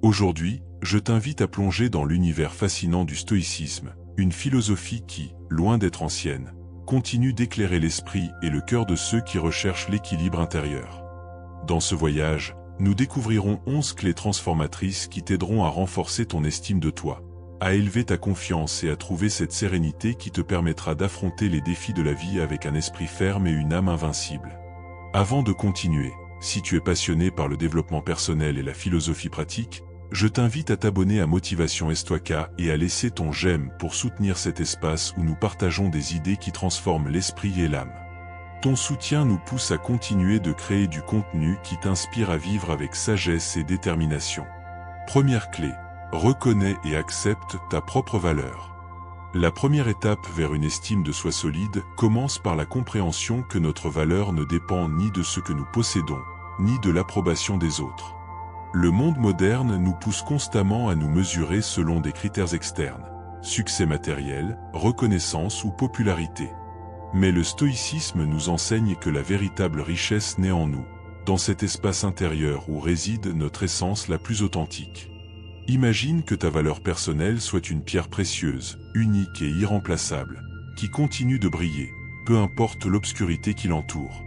Aujourd'hui, je t'invite à plonger dans l'univers fascinant du stoïcisme, une philosophie qui, loin d'être ancienne, continue d'éclairer l'esprit et le cœur de ceux qui recherchent l'équilibre intérieur. Dans ce voyage, nous découvrirons 11 clés transformatrices qui t'aideront à renforcer ton estime de toi, à élever ta confiance et à trouver cette sérénité qui te permettra d'affronter les défis de la vie avec un esprit ferme et une âme invincible. Avant de continuer, si tu es passionné par le développement personnel et la philosophie pratique, je t'invite à t'abonner à Motivation Estoica et à laisser ton j'aime pour soutenir cet espace où nous partageons des idées qui transforment l'esprit et l'âme. Ton soutien nous pousse à continuer de créer du contenu qui t'inspire à vivre avec sagesse et détermination. Première clé, reconnais et accepte ta propre valeur. La première étape vers une estime de soi solide commence par la compréhension que notre valeur ne dépend ni de ce que nous possédons, ni de l'approbation des autres. Le monde moderne nous pousse constamment à nous mesurer selon des critères externes, succès matériel, reconnaissance ou popularité. Mais le stoïcisme nous enseigne que la véritable richesse naît en nous, dans cet espace intérieur où réside notre essence la plus authentique. Imagine que ta valeur personnelle soit une pierre précieuse, unique et irremplaçable, qui continue de briller, peu importe l'obscurité qui l'entoure.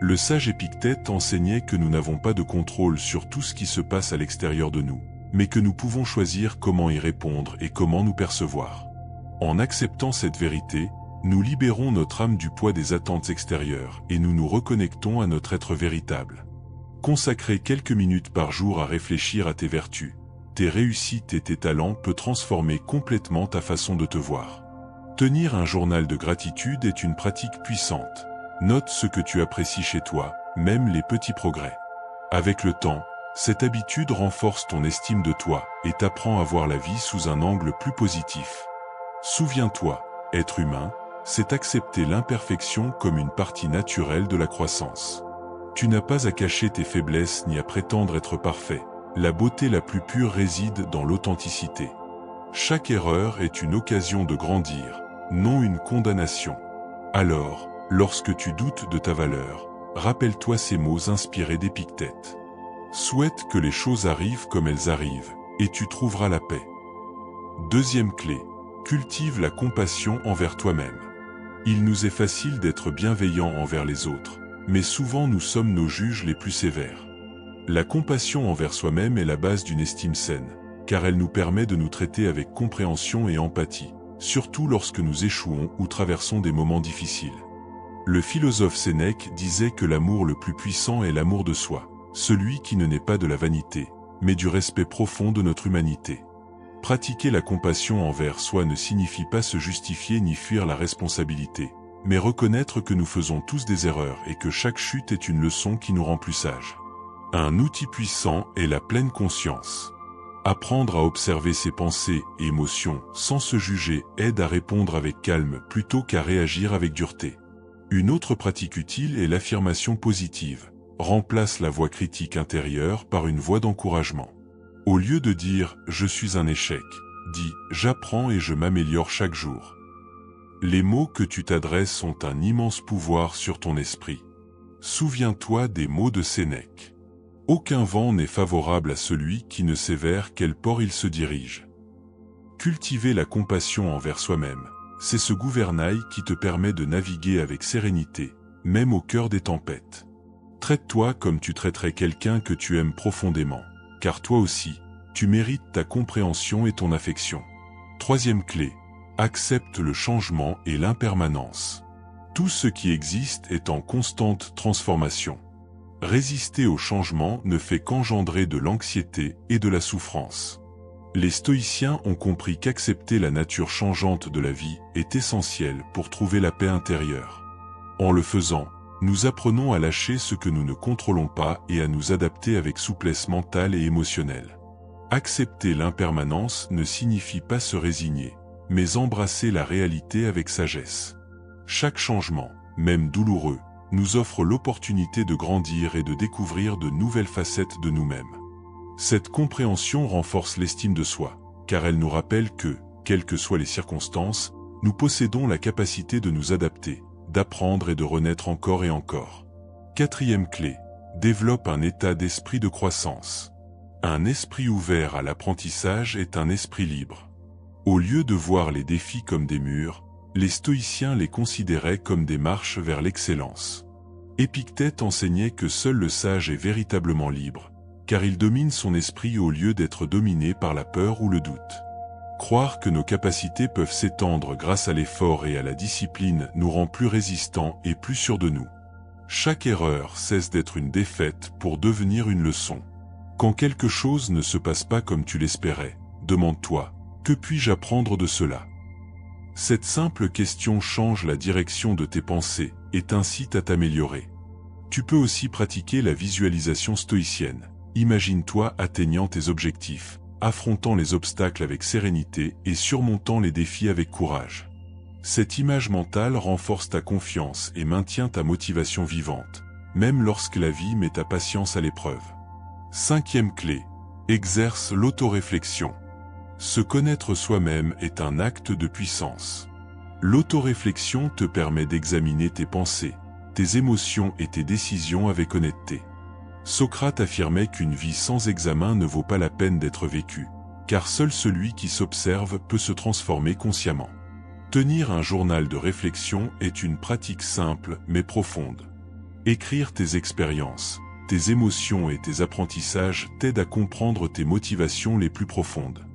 Le sage Épictète enseignait que nous n'avons pas de contrôle sur tout ce qui se passe à l'extérieur de nous, mais que nous pouvons choisir comment y répondre et comment nous percevoir. En acceptant cette vérité, nous libérons notre âme du poids des attentes extérieures et nous nous reconnectons à notre être véritable. Consacrer quelques minutes par jour à réfléchir à tes vertus, tes réussites et tes talents peut transformer complètement ta façon de te voir. Tenir un journal de gratitude est une pratique puissante. Note ce que tu apprécies chez toi, même les petits progrès. Avec le temps, cette habitude renforce ton estime de toi et t'apprend à voir la vie sous un angle plus positif. Souviens-toi, être humain, c'est accepter l'imperfection comme une partie naturelle de la croissance. Tu n'as pas à cacher tes faiblesses ni à prétendre être parfait. La beauté la plus pure réside dans l'authenticité. Chaque erreur est une occasion de grandir, non une condamnation. Alors, lorsque tu doutes de ta valeur, rappelle-toi ces mots inspirés d'Épictète. Souhaite que les choses arrivent comme elles arrivent, et tu trouveras la paix. Deuxième clé, cultive la compassion envers toi-même. Il nous est facile d'être bienveillants envers les autres, mais souvent nous sommes nos juges les plus sévères. La compassion envers soi-même est la base d'une estime saine, car elle nous permet de nous traiter avec compréhension et empathie, surtout lorsque nous échouons ou traversons des moments difficiles. Le philosophe Sénèque disait que l'amour le plus puissant est l'amour de soi, celui qui ne naît pas de la vanité, mais du respect profond de notre humanité. Pratiquer la compassion envers soi ne signifie pas se justifier ni fuir la responsabilité, mais reconnaître que nous faisons tous des erreurs et que chaque chute est une leçon qui nous rend plus sages. Un outil puissant est la pleine conscience. Apprendre à observer ses pensées et émotions sans se juger aide à répondre avec calme plutôt qu'à réagir avec dureté. Une autre pratique utile est l'affirmation positive. Remplace la voix critique intérieure par une voix d'encouragement. Au lieu de dire « je suis un échec », dis « j'apprends et je m'améliore chaque jour ». Les mots que tu t'adresses ont un immense pouvoir sur ton esprit. Souviens-toi des mots de Sénèque. Aucun vent n'est favorable à celui qui ne sait vers quel port il se dirige. Cultiver la compassion envers soi-même, c'est ce gouvernail qui te permet de naviguer avec sérénité, même au cœur des tempêtes. Traite-toi comme tu traiterais quelqu'un que tu aimes profondément, car toi aussi, tu mérites ta compréhension et ton affection. Troisième clé, accepte le changement et l'impermanence. Tout ce qui existe est en constante transformation. Résister au changement ne fait qu'engendrer de l'anxiété et de la souffrance. Les stoïciens ont compris qu'accepter la nature changeante de la vie est essentiel pour trouver la paix intérieure. En le faisant, nous apprenons à lâcher ce que nous ne contrôlons pas et à nous adapter avec souplesse mentale et émotionnelle. Accepter l'impermanence ne signifie pas se résigner, mais embrasser la réalité avec sagesse. Chaque changement, même douloureux, nous offre l'opportunité de grandir et de découvrir de nouvelles facettes de nous-mêmes. Cette compréhension renforce l'estime de soi, car elle nous rappelle que, quelles que soient les circonstances, nous possédons la capacité de nous adapter, d'apprendre et de renaître encore et encore. Quatrième clé, développe un état d'esprit de croissance. Un esprit ouvert à l'apprentissage est un esprit libre. Au lieu de voir les défis comme des murs, les stoïciens les considéraient comme des marches vers l'excellence. Épictète enseignait que seul le sage est véritablement libre, car il domine son esprit au lieu d'être dominé par la peur ou le doute. Croire que nos capacités peuvent s'étendre grâce à l'effort et à la discipline nous rend plus résistants et plus sûrs de nous. Chaque erreur cesse d'être une défaite pour devenir une leçon. Quand quelque chose ne se passe pas comme tu l'espérais, demande-toi, que puis-je apprendre de cela? Cette simple question change la direction de tes pensées et t'incite à t'améliorer. Tu peux aussi pratiquer la visualisation stoïcienne. Imagine-toi atteignant tes objectifs, affrontant les obstacles avec sérénité et surmontant les défis avec courage. Cette image mentale renforce ta confiance et maintient ta motivation vivante, même lorsque la vie met ta patience à l'épreuve. Cinquième clé, exerce l'autoréflexion. Se connaître soi-même est un acte de puissance. L'autoréflexion te permet d'examiner tes pensées, tes émotions et tes décisions avec honnêteté. Socrate affirmait qu'une vie sans examen ne vaut pas la peine d'être vécue, car seul celui qui s'observe peut se transformer consciemment. Tenir un journal de réflexion est une pratique simple mais profonde. Écrire tes expériences, tes émotions et tes apprentissages t'aident à comprendre tes motivations les plus profondes.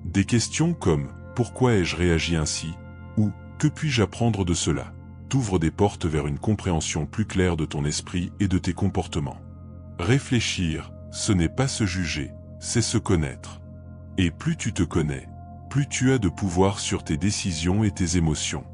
Des questions comme « Pourquoi ai-je réagi ainsi ?» ou « Que puis-je apprendre de cela ?» t'ouvrent des portes vers une compréhension plus claire de ton esprit et de tes comportements. Réfléchir, ce n'est pas se juger, c'est se connaître. Et plus tu te connais, plus tu as de pouvoir sur tes décisions et tes émotions.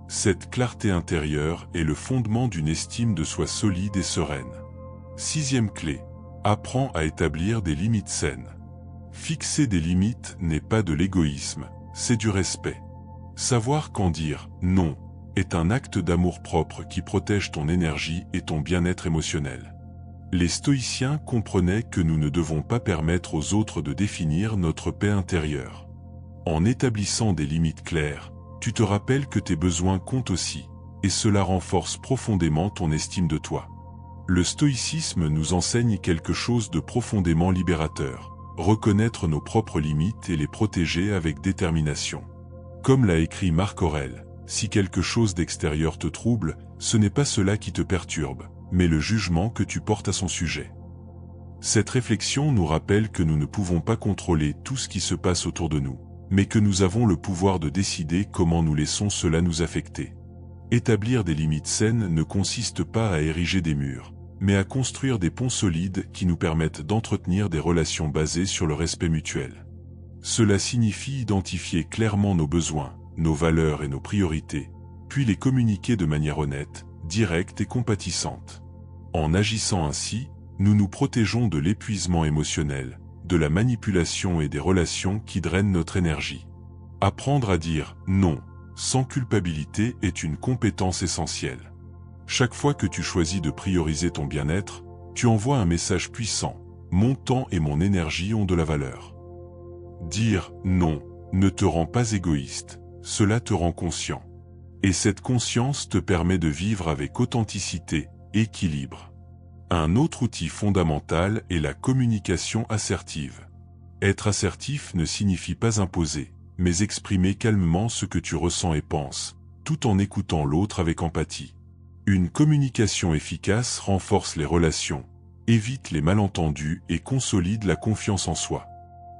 Cette clarté intérieure est le fondement d'une estime de soi solide et sereine. Sixième clé, apprends à établir des limites saines. Fixer des limites n'est pas de l'égoïsme, c'est du respect. Savoir quand dire « non » est un acte d'amour-propre qui protège ton énergie et ton bien-être émotionnel. Les stoïciens comprenaient que nous ne devons pas permettre aux autres de définir notre paix intérieure. En établissant des limites claires, tu te rappelles que tes besoins comptent aussi, et cela renforce profondément ton estime de toi. Le stoïcisme nous enseigne quelque chose de profondément libérateur, reconnaître nos propres limites et les protéger avec détermination. Comme l'a écrit Marc Aurèle, si quelque chose d'extérieur te trouble, ce n'est pas cela qui te perturbe, mais le jugement que tu portes à son sujet. Cette réflexion nous rappelle que nous ne pouvons pas contrôler tout ce qui se passe autour de nous, mais que nous avons le pouvoir de décider comment nous laissons cela nous affecter. Établir des limites saines ne consiste pas à ériger des murs, mais à construire des ponts solides qui nous permettent d'entretenir des relations basées sur le respect mutuel. Cela signifie identifier clairement nos besoins, nos valeurs et nos priorités, puis les communiquer de manière honnête, directe et compatissante. En agissant ainsi, nous nous protégeons de l'épuisement émotionnel, de la manipulation et des relations qui drainent notre énergie. Apprendre à dire « non » sans culpabilité est une compétence essentielle. Chaque fois que tu choisis de prioriser ton bien-être, tu envoies un message puissant « Mon temps et mon énergie ont de la valeur ». Dire « non » ne te rend pas égoïste, cela te rend conscient. Et cette conscience te permet de vivre avec authenticité, équilibre. Un autre outil fondamental est la communication assertive. Être assertif ne signifie pas imposer, mais exprimer calmement ce que tu ressens et penses, tout en écoutant l'autre avec empathie. Une communication efficace renforce les relations, évite les malentendus et consolide la confiance en soi.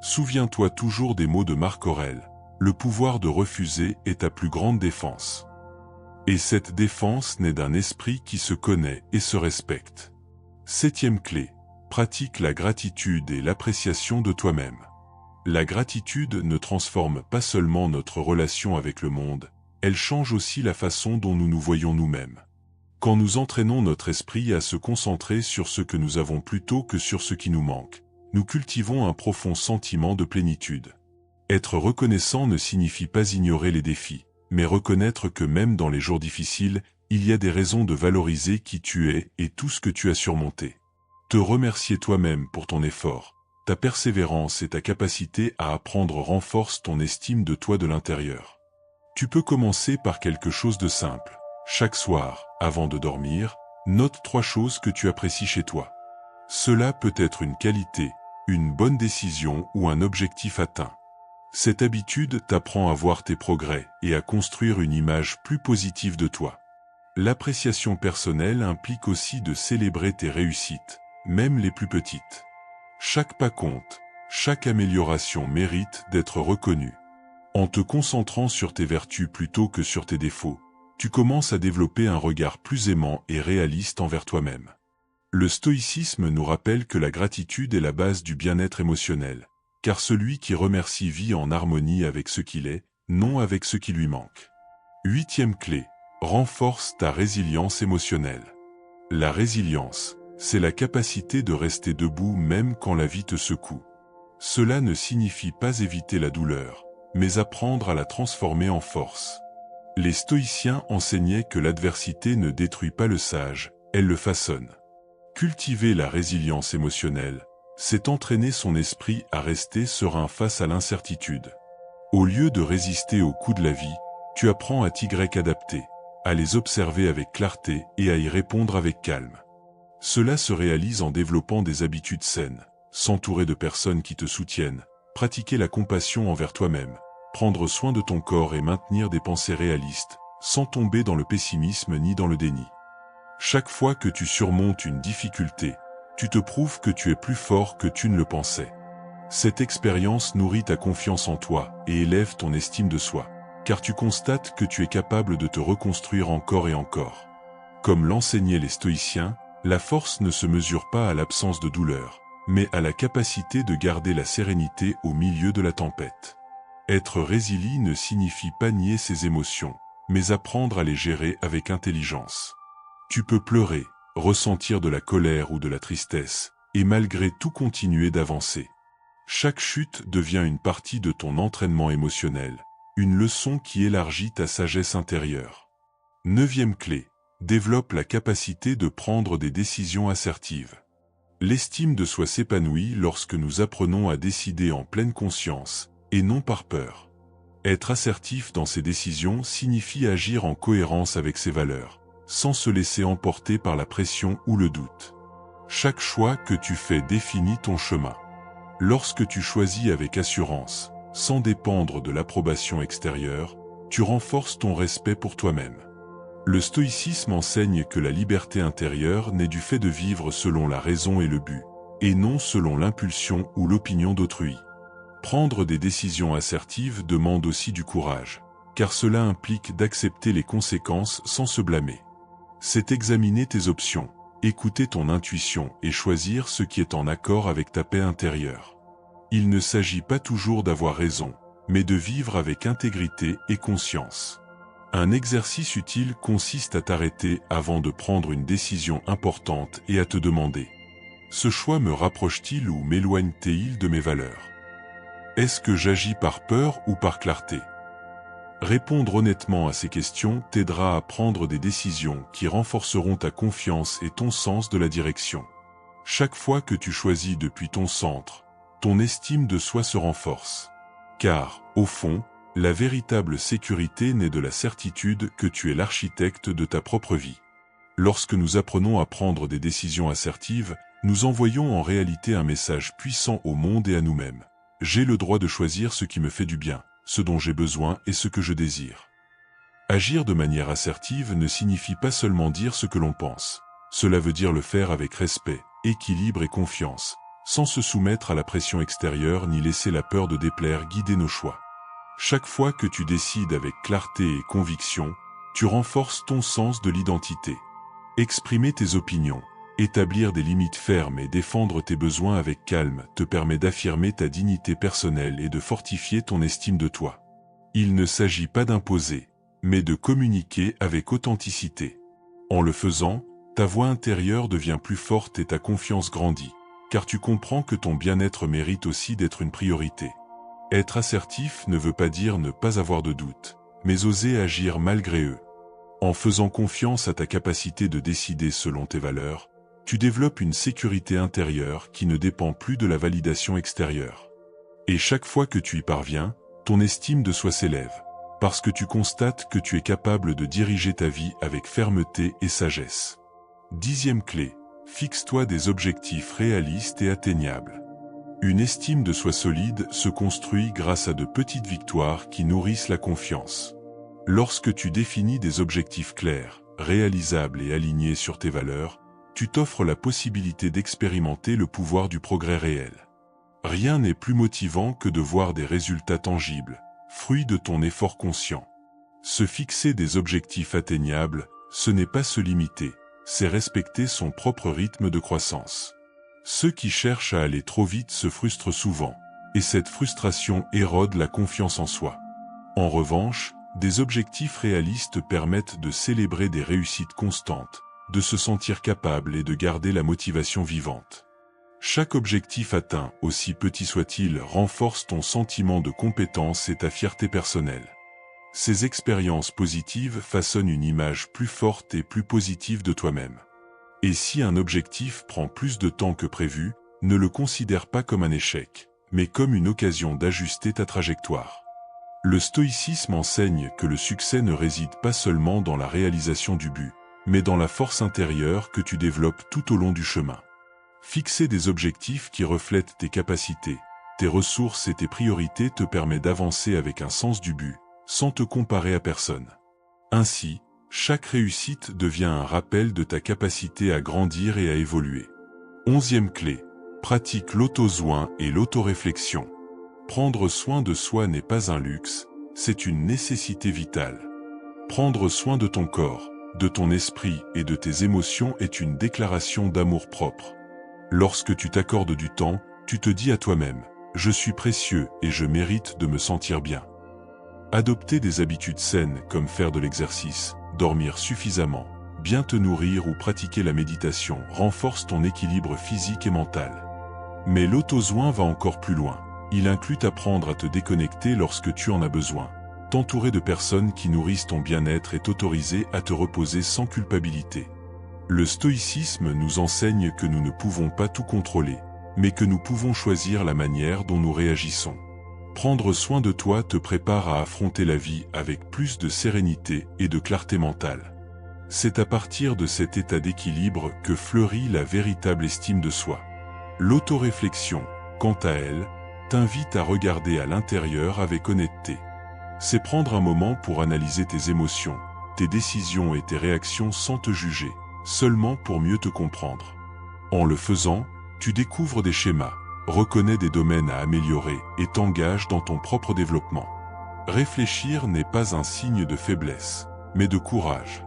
Souviens-toi toujours des mots de Marc Aurèle, le pouvoir de refuser est ta plus grande défense. Et cette défense naît d'un esprit qui se connaît et se respecte. Septième clé, pratique la gratitude et l'appréciation de toi-même. La gratitude ne transforme pas seulement notre relation avec le monde, elle change aussi la façon dont nous nous voyons nous-mêmes. Quand nous entraînons notre esprit à se concentrer sur ce que nous avons plutôt que sur ce qui nous manque, nous cultivons un profond sentiment de plénitude. Être reconnaissant ne signifie pas ignorer les défis, mais reconnaître que même dans les jours difficiles, il y a des raisons de valoriser qui tu es et tout ce que tu as surmonté. Te remercier toi-même pour ton effort, ta persévérance et ta capacité à apprendre renforcent ton estime de toi de l'intérieur. Tu peux commencer par quelque chose de simple. Chaque soir, avant de dormir, note 3 choses que tu apprécies chez toi. Cela peut être une qualité, une bonne décision ou un objectif atteint. Cette habitude t'apprend à voir tes progrès et à construire une image plus positive de toi. L'appréciation personnelle implique aussi de célébrer tes réussites, même les plus petites. Chaque pas compte, chaque amélioration mérite d'être reconnue. En te concentrant sur tes vertus plutôt que sur tes défauts, tu commences à développer un regard plus aimant et réaliste envers toi-même. Le stoïcisme nous rappelle que la gratitude est la base du bien-être émotionnel, car celui qui remercie vit en harmonie avec ce qu'il est, non avec ce qui lui manque. 8e clé, renforce ta résilience émotionnelle. La résilience, c'est la capacité de rester debout même quand la vie te secoue. Cela ne signifie pas éviter la douleur, mais apprendre à la transformer en force. Les stoïciens enseignaient que l'adversité ne détruit pas le sage, elle le façonne. Cultiver la résilience émotionnelle, c'est entraîner son esprit à rester serein face à l'incertitude. Au lieu de résister aux coups de la vie, tu apprends à t'y adapter, à les observer avec clarté et à y répondre avec calme. Cela se réalise en développant des habitudes saines, s'entourer de personnes qui te soutiennent, pratiquer la compassion envers toi-même, prendre soin de ton corps et maintenir des pensées réalistes, sans tomber dans le pessimisme ni dans le déni. Chaque fois que tu surmontes une difficulté, tu te prouves que tu es plus fort que tu ne le pensais. Cette expérience nourrit ta confiance en toi et élève ton estime de soi, car tu constates que tu es capable de te reconstruire encore et encore. Comme l'enseignaient les stoïciens, la force ne se mesure pas à l'absence de douleur, mais à la capacité de garder la sérénité au milieu de la tempête. Être résilient ne signifie pas nier ses émotions, mais apprendre à les gérer avec intelligence. Tu peux pleurer, ressentir de la colère ou de la tristesse, et malgré tout continuer d'avancer. Chaque chute devient une partie de ton entraînement émotionnel, une leçon qui élargit ta sagesse intérieure. 9e clé, développe la capacité de prendre des décisions assertives. L'estime de soi s'épanouit lorsque nous apprenons à décider en pleine conscience, et non par peur. Être assertif dans ses décisions signifie agir en cohérence avec ses valeurs, sans se laisser emporter par la pression ou le doute. Chaque choix que tu fais définit ton chemin. Lorsque tu choisis avec assurance, sans dépendre de l'approbation extérieure, tu renforces ton respect pour toi-même. Le stoïcisme enseigne que la liberté intérieure naît du fait de vivre selon la raison et le but, et non selon l'impulsion ou l'opinion d'autrui. Prendre des décisions assertives demande aussi du courage, car cela implique d'accepter les conséquences sans se blâmer. C'est examiner tes options, écouter ton intuition et choisir ce qui est en accord avec ta paix intérieure. Il ne s'agit pas toujours d'avoir raison, mais de vivre avec intégrité et conscience. Un exercice utile consiste à t'arrêter avant de prendre une décision importante et à te demander : ce choix me rapproche-t-il ou m'éloigne-t-il de mes valeurs ? Est-ce que j'agis par peur ou par clarté ? Répondre honnêtement à ces questions t'aidera à prendre des décisions qui renforceront ta confiance et ton sens de la direction. Chaque fois que tu choisis depuis ton centre, ton estime de soi se renforce. Car, au fond, la véritable sécurité naît de la certitude que tu es l'architecte de ta propre vie. Lorsque nous apprenons à prendre des décisions assertives, nous envoyons en réalité un message puissant au monde et à nous-mêmes. J'ai le droit de choisir ce qui me fait du bien, ce dont j'ai besoin et ce que je désire. Agir de manière assertive ne signifie pas seulement dire ce que l'on pense. Cela veut dire le faire avec respect, équilibre et confiance, sans se soumettre à la pression extérieure ni laisser la peur de déplaire guider nos choix. Chaque fois que tu décides avec clarté et conviction, tu renforces ton sens de l'identité. Exprimer tes opinions, établir des limites fermes et défendre tes besoins avec calme te permet d'affirmer ta dignité personnelle et de fortifier ton estime de toi. Il ne s'agit pas d'imposer, mais de communiquer avec authenticité. En le faisant, ta voix intérieure devient plus forte et ta confiance grandit, car tu comprends que ton bien-être mérite aussi d'être une priorité. Être assertif ne veut pas dire ne pas avoir de doute, mais oser agir malgré eux. En faisant confiance à ta capacité de décider selon tes valeurs, tu développes une sécurité intérieure qui ne dépend plus de la validation extérieure. Et chaque fois que tu y parviens, ton estime de soi s'élève, parce que tu constates que tu es capable de diriger ta vie avec fermeté et sagesse. 10e clé, fixe-toi des objectifs réalistes et atteignables. Une estime de soi solide se construit grâce à de petites victoires qui nourrissent la confiance. Lorsque tu définis des objectifs clairs, réalisables et alignés sur tes valeurs, tu t'offres la possibilité d'expérimenter le pouvoir du progrès réel. Rien n'est plus motivant que de voir des résultats tangibles, fruits de ton effort conscient. Se fixer des objectifs atteignables, ce n'est pas se limiter, c'est respecter son propre rythme de croissance. Ceux qui cherchent à aller trop vite se frustrent souvent, et cette frustration érode la confiance en soi. En revanche, des objectifs réalistes permettent de célébrer des réussites constantes, de se sentir capable et de garder la motivation vivante. Chaque objectif atteint, aussi petit soit-il, renforce ton sentiment de compétence et ta fierté personnelle. Ces expériences positives façonnent une image plus forte et plus positive de toi-même. Et si un objectif prend plus de temps que prévu, ne le considère pas comme un échec, mais comme une occasion d'ajuster ta trajectoire. Le stoïcisme enseigne que le succès ne réside pas seulement dans la réalisation du but, mais dans la force intérieure que tu développes tout au long du chemin. Fixer des objectifs qui reflètent tes capacités, tes ressources et tes priorités te permet d'avancer avec un sens du but, sans te comparer à personne. Ainsi, chaque réussite devient un rappel de ta capacité à grandir et à évoluer. 11e clé, pratique l'auto-soin et l'autoréflexion. Prendre soin de soi n'est pas un luxe, c'est une nécessité vitale. Prendre soin de ton corps, de ton esprit et de tes émotions est une déclaration d'amour-propre. Lorsque tu t'accordes du temps, tu te dis à toi-même « Je suis précieux et je mérite de me sentir bien ». Adopter des habitudes saines comme faire de l'exercice, dormir suffisamment, bien te nourrir ou pratiquer la méditation renforce ton équilibre physique et mental. Mais l'auto-soin va encore plus loin. Il inclut apprendre à te déconnecter lorsque tu en as besoin. T'entourer de personnes qui nourrissent ton bien-être et t'autoriser à te reposer sans culpabilité. Le stoïcisme nous enseigne que nous ne pouvons pas tout contrôler, mais que nous pouvons choisir la manière dont nous réagissons. Prendre soin de toi te prépare à affronter la vie avec plus de sérénité et de clarté mentale. C'est à partir de cet état d'équilibre que fleurit la véritable estime de soi. L'autoréflexion, quant à elle, t'invite à regarder à l'intérieur avec honnêteté. C'est prendre un moment pour analyser tes émotions, tes décisions et tes réactions sans te juger, seulement pour mieux te comprendre. En le faisant, tu découvres des schémas, reconnais des domaines à améliorer et t'engages dans ton propre développement. Réfléchir n'est pas un signe de faiblesse, mais de courage.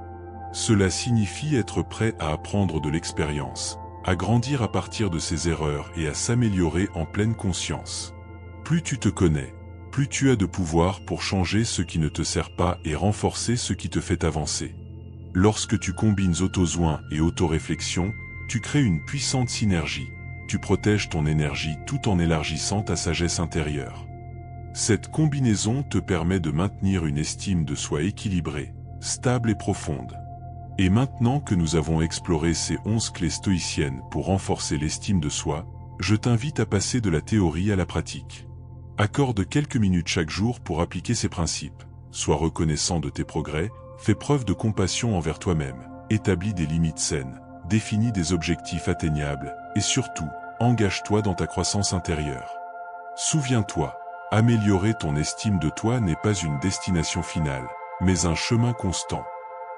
Cela signifie être prêt à apprendre de l'expérience, à grandir à partir de ses erreurs et à s'améliorer en pleine conscience. Plus tu te connais, plus tu as de pouvoir pour changer ce qui ne te sert pas et renforcer ce qui te fait avancer. Lorsque tu combines auto-soin et auto-réflexion, tu crées une puissante synergie. Tu protèges ton énergie tout en élargissant ta sagesse intérieure. Cette combinaison te permet de maintenir une estime de soi équilibrée, stable et profonde. Et maintenant que nous avons exploré ces 11 clés stoïciennes pour renforcer l'estime de soi, je t'invite à passer de la théorie à la pratique. Accorde quelques minutes chaque jour pour appliquer ces principes. Sois reconnaissant de tes progrès, fais preuve de compassion envers toi-même, établis des limites saines, définis des objectifs atteignables, et surtout, engage-toi dans ta croissance intérieure. Souviens-toi, améliorer ton estime de toi n'est pas une destination finale, mais un chemin constant.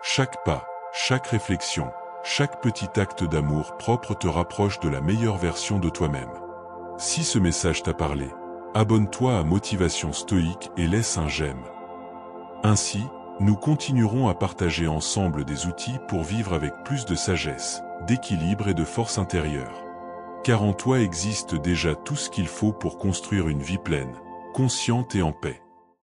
Chaque pas, chaque réflexion, chaque petit acte d'amour propre te rapproche de la meilleure version de toi-même. Si ce message t'a parlé, abonne-toi à Motivation Stoïque et laisse un j'aime. Ainsi, nous continuerons à partager ensemble des outils pour vivre avec plus de sagesse, d'équilibre et de force intérieure. Car en toi existe déjà tout ce qu'il faut pour construire une vie pleine, consciente et en paix.